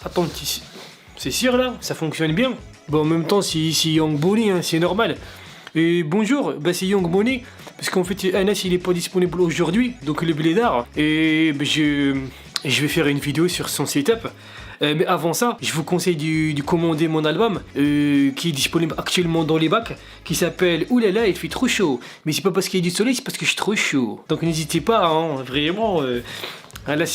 Attends, c'est sûr là? Ça fonctionne bien? Bon, en même temps, c'est Young Bonnie, hein, c'est normal. Et bonjour, bah c'est Young Bonnie, parce qu'en fait, Anas il est pas disponible aujourd'hui, donc le blédard. Et bah, je vais faire une vidéo sur son setup. Mais avant ça, je vous conseille de commander mon album qui est disponible actuellement dans les bacs, qui s'appelle Oulala, il fait trop chaud. Mais c'est pas parce qu'il y a du soleil, c'est parce que je suis trop chaud. Donc n'hésitez pas, hein, vraiment. Là,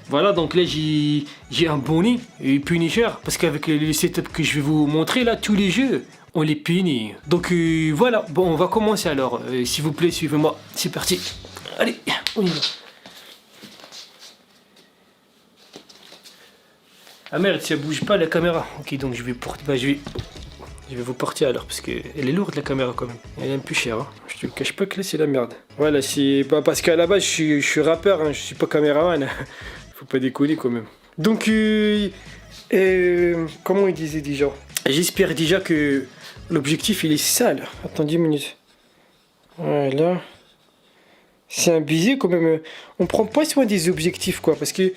voilà, donc là j'ai un bonnet et Punisher, parce qu'avec le setup que je vais vous montrer là, tous les jeux, on les punit. Donc voilà, bon, on va commencer alors. S'il vous plaît, suivez-moi. C'est parti. Allez, on y va. Ah merde, ça bouge pas la caméra. Ok, donc je vais porter. Bah, je vais vous porter alors, parce qu'elle est lourde la caméra quand même. Elle est un peu chère. Hein. Je te le cache pas que là c'est la merde. Voilà, c'est pas parce qu'à la base je suis rappeur, hein, je suis pas caméraman. Faut pas déconner quand même. Donc, comment il disait déjà? J'espère déjà que l'objectif il est sale. Attends 10 minutes. Voilà. C'est un baiser quand même. On prend pas soin des objectifs quoi, parce que.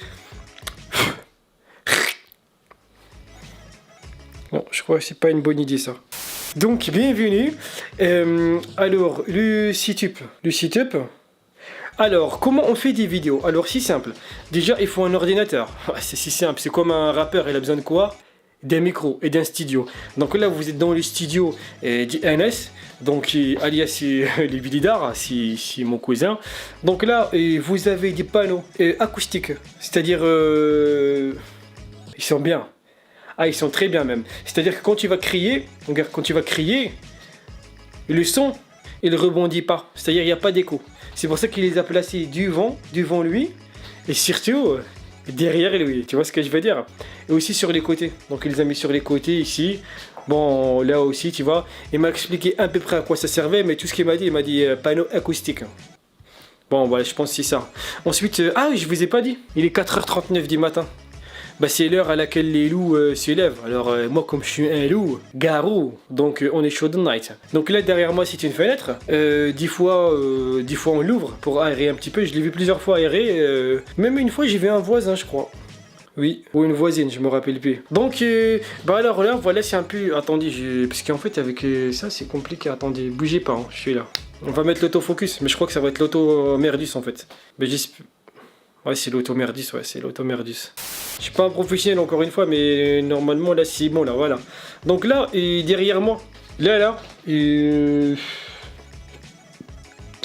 Non, je crois que c'est pas une bonne idée ça. Donc, bienvenue. Alors, le setup. Alors, comment on fait des vidéos? Alors, c'est simple. Déjà, il faut un ordinateur. C'est si simple. C'est comme un rappeur, il a besoin de quoi? D'un micro et d'un studio. Donc là, vous êtes dans le studio d'INS, donc alias les Blédards, c'est mon cousin. Donc là, vous avez des panneaux acoustiques, c'est-à-dire ils sont bien. Ah, ils sont très bien même. C'est-à-dire que quand tu vas crier, regarde, quand tu vas crier, le son, il rebondit pas. C'est-à-dire il n'y a pas d'écho. C'est pour ça qu'il les a placés devant lui, et surtout derrière lui. Tu vois ce que je veux dire? Et aussi sur les côtés. Donc il les a mis sur les côtés ici. Bon, là aussi, tu vois. Il m'a expliqué à peu près à quoi ça servait, mais tout ce qu'il m'a dit, il m'a dit panneau acoustique. Bon, voilà, je pense que c'est ça. Ensuite, ah oui, je vous ai pas dit. Il est 4h39 du matin. Bah, c'est l'heure à laquelle les loups se lèvent. Alors moi comme je suis un loup, garou, donc on est chaud de night. Donc là derrière moi c'est une fenêtre. 10 fois on l'ouvre pour aérer un petit peu. Je l'ai vu plusieurs fois aérer. Même une fois j'ai vu un voisin je crois. Oui, ou une voisine, je me rappelle plus. Donc bah alors là voilà c'est un peu... Attendez, parce qu'en fait avec ça c'est compliqué. Attendez, bougez pas, hein, je suis là. On va mettre l'autofocus, mais je crois que ça va être l'auto-merdus en fait. Mais j'espère... Ouais, c'est l'automerdus, ouais, c'est l'automerdus. Je suis pas un professionnel encore une fois, mais normalement là c'est bon là, voilà. Donc là, et derrière moi, là,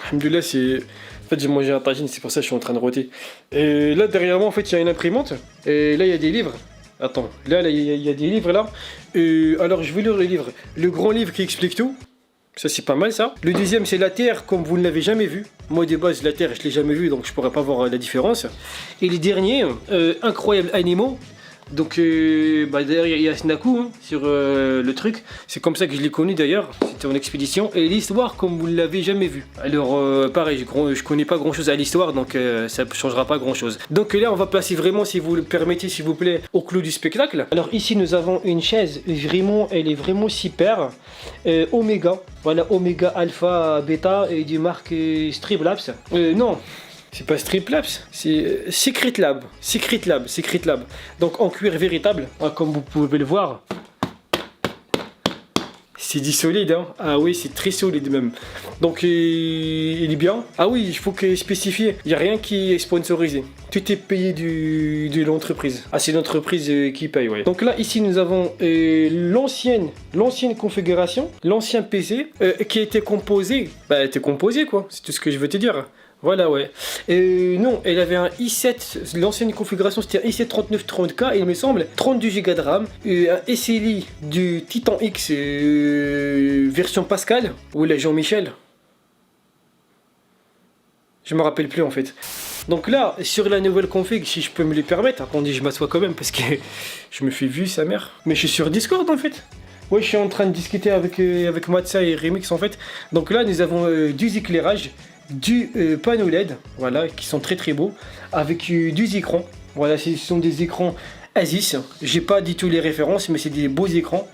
alhamdoulilah, c'est... En fait j'ai mangé un tagine, c'est pour ça que je suis en train de rôter. Et là derrière moi en fait il y a une imprimante, et là il y a des livres. Attends, là il y a des livres là. Alors je vais lire le livre. Le grand livre qui explique tout. Ça c'est pas mal ça. Le deuxième c'est la Terre comme vous ne l'avez jamais vu. Moi de base la Terre je l'ai jamais vu donc je pourrais pas voir la différence. Et les derniers, incroyables animaux. Donc bah, derrière il y a Snaku hein, sur le truc. C'est comme ça que je l'ai connu d'ailleurs. C'était en expédition. Et l'histoire comme vous ne l'avez jamais vu. Alors pareil je connais pas grand chose à l'histoire donc ça ne changera pas grand chose. Donc là on va passer vraiment si vous le permettez s'il vous plaît au clou du spectacle. Alors ici nous avons une chaise vraiment elle est vraiment super. Oméga. Voilà Oméga Alpha Beta et du marque Streamlabs. Non. C'est pas Streamlabs, c'est Secret Lab. Donc en cuir véritable, hein, comme vous pouvez le voir. C'est dit solide, hein. Ah oui, c'est très solide même. Donc il est bien. Ah oui, il faut que spécifier. Il n'y a rien qui est sponsorisé. Tout est payé de l'entreprise. Ah, c'est l'entreprise qui paye, ouais. Donc là, ici, nous avons l'ancienne configuration, l'ancien PC qui a été composé. Bah, elle était composée, quoi. C'est tout ce que je veux te dire. Voilà, ouais. Non, elle avait un i7, l'ancienne configuration c'était un i7 3930K, il me semble, 32 Go de RAM, un SLI du Titan X version Pascal, ou la Jean-Michel. Je me rappelle plus en fait. Donc là, sur la nouvelle config, si je peux me le permettre, attendez, je m'assois quand même parce que je me fais vu sa mère. Mais je suis sur Discord en fait. Ouais, je suis en train de discuter avec Matza et Remix en fait. Donc là, nous avons deux éclairages. Du panneau LED, voilà, qui sont très très beaux, avec deux écrans. Voilà, ce sont des écrans Asus. J'ai pas dit tous les références, mais c'est des beaux écrans.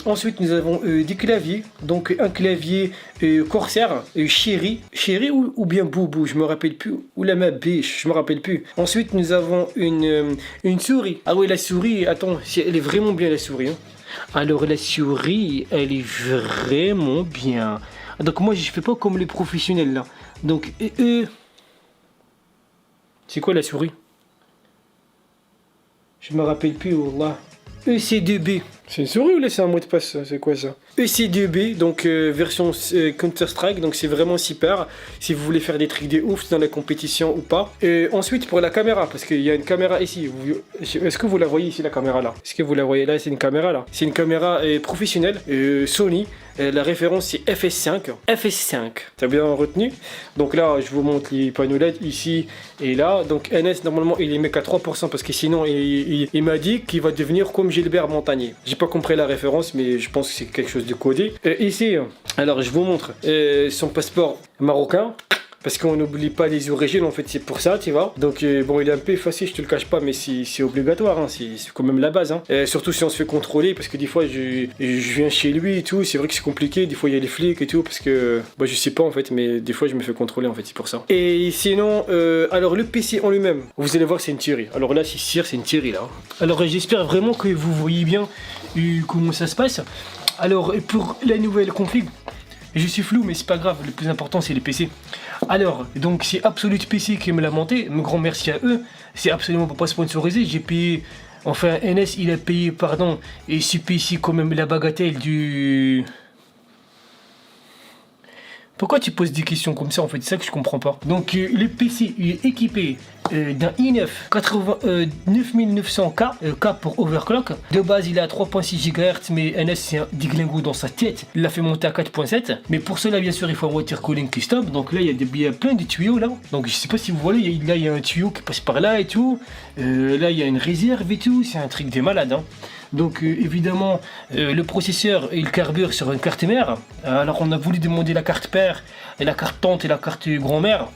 Ensuite, nous avons des claviers. Donc, un clavier Corsair, Chéri ou bien Boubou, je me rappelle plus. Ou la biche, je me rappelle plus. Ensuite, nous avons une souris. Ah oui, la souris, attends, elle est vraiment bien la souris. Hein. Alors, la souris, elle est vraiment bien. Donc, moi, je fais pas comme les professionnels là. Donc, c'est quoi la souris? Je me rappelle plus, wallah. EC2B. C'est une souris ou là c'est un mot de passe? C'est quoi ça? EC2B, donc version Counter-Strike, donc c'est vraiment super. Si vous voulez faire des trucs de ouf dans la compétition ou pas. Ensuite pour la caméra, parce qu'il y a une caméra ici. Est-ce que vous la voyez ici la caméra là? Est-ce que vous la voyez là? C'est une caméra là. C'est une caméra professionnelle, Sony. La référence c'est FS5. FS5, t'as bien retenu? Donc là je vous montre les panneaux LED ici et là. Donc NS normalement il les met qu'à 3% parce que sinon il m'a dit qu'il va devenir comme Gilbert Montagnier. J'ai pas compris la référence mais je pense que c'est quelque chose de codé. Ici, alors je vous montre son passeport marocain. Parce qu'on n'oublie pas les origines, en fait, c'est pour ça, tu vois. Donc, bon, il est un peu effacé, je te le cache pas, mais c'est obligatoire, hein, c'est quand même la base. Hein. Surtout si on se fait contrôler, parce que des fois, je viens chez lui et tout, c'est vrai que c'est compliqué, des fois, il y a les flics et tout, parce que, bah, je sais pas, en fait, mais des fois, je me fais contrôler, en fait, c'est pour ça. Et sinon, alors, le PC en lui-même, vous allez voir, c'est une tuerie. Alors là, c'est sûr, c'est une tuerie, là. Alors, j'espère vraiment que vous voyez bien comment ça se passe. Alors, pour la nouvelle config, je suis flou, mais c'est pas grave, le plus important, c'est le PC. Alors, donc c'est Absolute PC qui me l'a monté, un grand merci à eux, c'est absolument pas sponsorisé, j'ai payé, enfin NS il a payé, pardon, et ce PC quand même la bagatelle du... Pourquoi tu poses des questions comme ça en fait, c'est ça que je comprends pas. Donc le PC il est équipé d'un i9 9900K, K pour overclock. De base il est à 3.6 GHz mais NS c'est un diglingo dans sa tête. Il l'a fait monter à 4.7. Mais pour cela bien sûr il faut un water cooling custom. Donc là il y a plein de tuyaux là. Donc je sais pas si vous voyez, là il y a un tuyau qui passe par là et tout. Là il y a une réserve et tout, c'est un truc de malade. Hein. Donc évidemment le processeur il carbure sur une carte mère. Alors on a voulu demander la carte père et la carte tante et la carte grand-mère.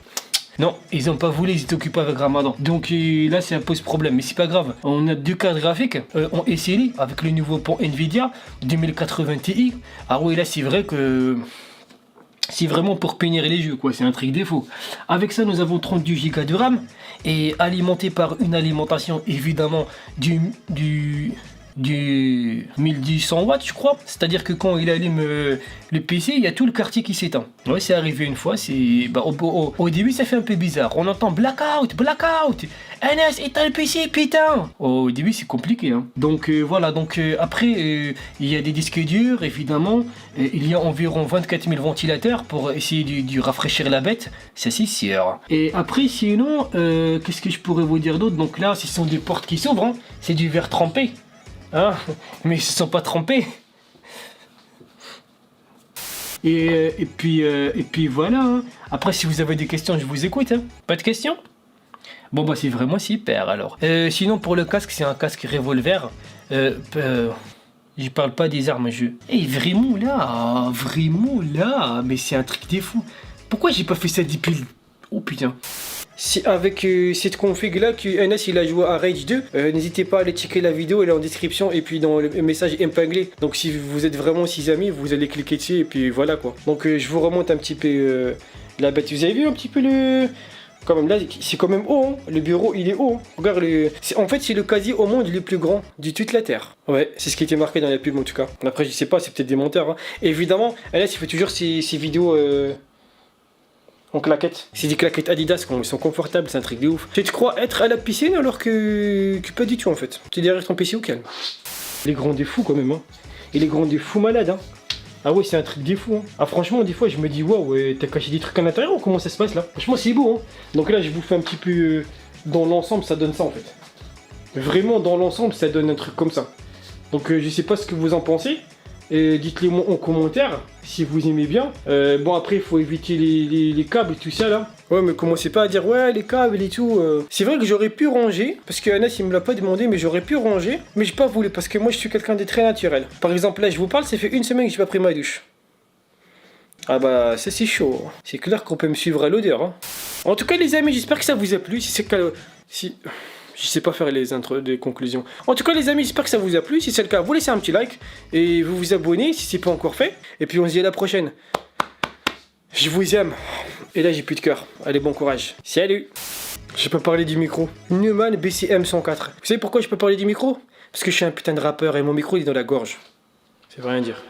Non, ils n'ont pas voulu, ils étaient occupés avec Ramadan. Donc là ça pose problème, mais c'est pas grave. On a deux cartes graphiques en SLI avec le nouveau pont Nvidia 2080 Ti. Ah oui là c'est vrai que c'est vraiment pour pénérer les jeux quoi, c'est un truc défaut. Avec ça nous avons 32 Go de RAM et alimenté par une alimentation évidemment du 1200 watts je crois, c'est à dire que quand il allume le PC il y a tout le quartier qui s'éteint. Ouais c'est arrivé une fois, c'est au début ça fait un peu bizarre, on entend blackout, NS éteint le PC putain. Au début c'est compliqué hein. Donc voilà, donc après il y a des disques durs évidemment, il y a environ 24 000 ventilateurs pour essayer de rafraîchir la bête, ça c'est sûr. Et après sinon qu'est-ce que je pourrais vous dire d'autre? Donc là ce sont des portes qui s'ouvrent hein. C'est du verre trempé. Hein, mais ils se sont pas trompés. Et puis voilà. Hein. Après, si vous avez des questions, je vous écoute. Hein. Pas de questions? Bon, bah, c'est vraiment super alors. Sinon, pour le casque, c'est un casque revolver. Je parle pas des armes, Et vraiment là, mais c'est un truc de fou. Pourquoi j'ai pas fait ça depuis... Oh putain. Si avec cette config là que NS il a joué à Rage 2, n'hésitez pas à aller checker la vidéo, elle est en description et puis dans le message épinglé. Donc si vous êtes vraiment 6 amis, vous allez cliquer dessus et puis voilà quoi. Donc je vous remonte un petit peu la bête. Vous avez vu un petit peu le... Quand même là c'est quand même haut, hein. Le bureau il est haut. Hein. Regarde en fait c'est le casier au monde le plus grand de toute la Terre. Ouais, c'est ce qui était marqué dans la pub en tout cas. Après je sais pas, c'est peut-être des monteurs. Hein. Et évidemment, NS il fait toujours ses vidéos... en claquettes. C'est des claquettes Adidas, ils sont confortables, c'est un truc de ouf. Tu te crois être à la piscine alors que pas du tout en fait. Tu es derrière ton PC au calme. Les grands des fous quand même hein. Et les grands des fous malades hein. Ah ouais c'est un truc des fous hein. Ah franchement des fois je me dis waouh ouais, t'as caché des trucs à l'intérieur ou comment ça se passe là? Franchement c'est beau hein. Donc là je vous fais un petit peu dans l'ensemble ça donne ça en fait. Vraiment dans l'ensemble ça donne un truc comme ça. Donc je sais pas ce que vous en pensez. Dites-le moi en commentaire si vous aimez bien. Bon après il faut éviter les câbles et tout ça là. Ouais mais commencez pas à dire ouais les câbles et tout. C'est vrai que j'aurais pu ranger, parce que Anas il me l'a pas demandé mais j'aurais pu ranger. Mais j'ai pas voulu parce que moi je suis quelqu'un de très naturel. Par exemple là je vous parle, ça fait une semaine que j'ai pas pris ma douche. Ah bah ça c'est chaud. C'est clair qu'on peut me suivre à l'odeur. Hein. En tout cas les amis j'espère que ça vous a plu. Si c'est que... Si... Je sais pas faire les intros, des conclusions. En tout cas les amis, j'espère que ça vous a plu. Si c'est le cas, vous laissez un petit like et vous vous abonnez si c'est pas encore fait. Et puis on se dit à la prochaine. Je vous aime. Et là j'ai plus de cœur. Allez, bon courage. Salut. Je peux parler du micro. Neumann BCM 104. Vous savez pourquoi je peux parler du micro? Parce que je suis un putain de rappeur et mon micro il est dans la gorge. Ça veut rien dire.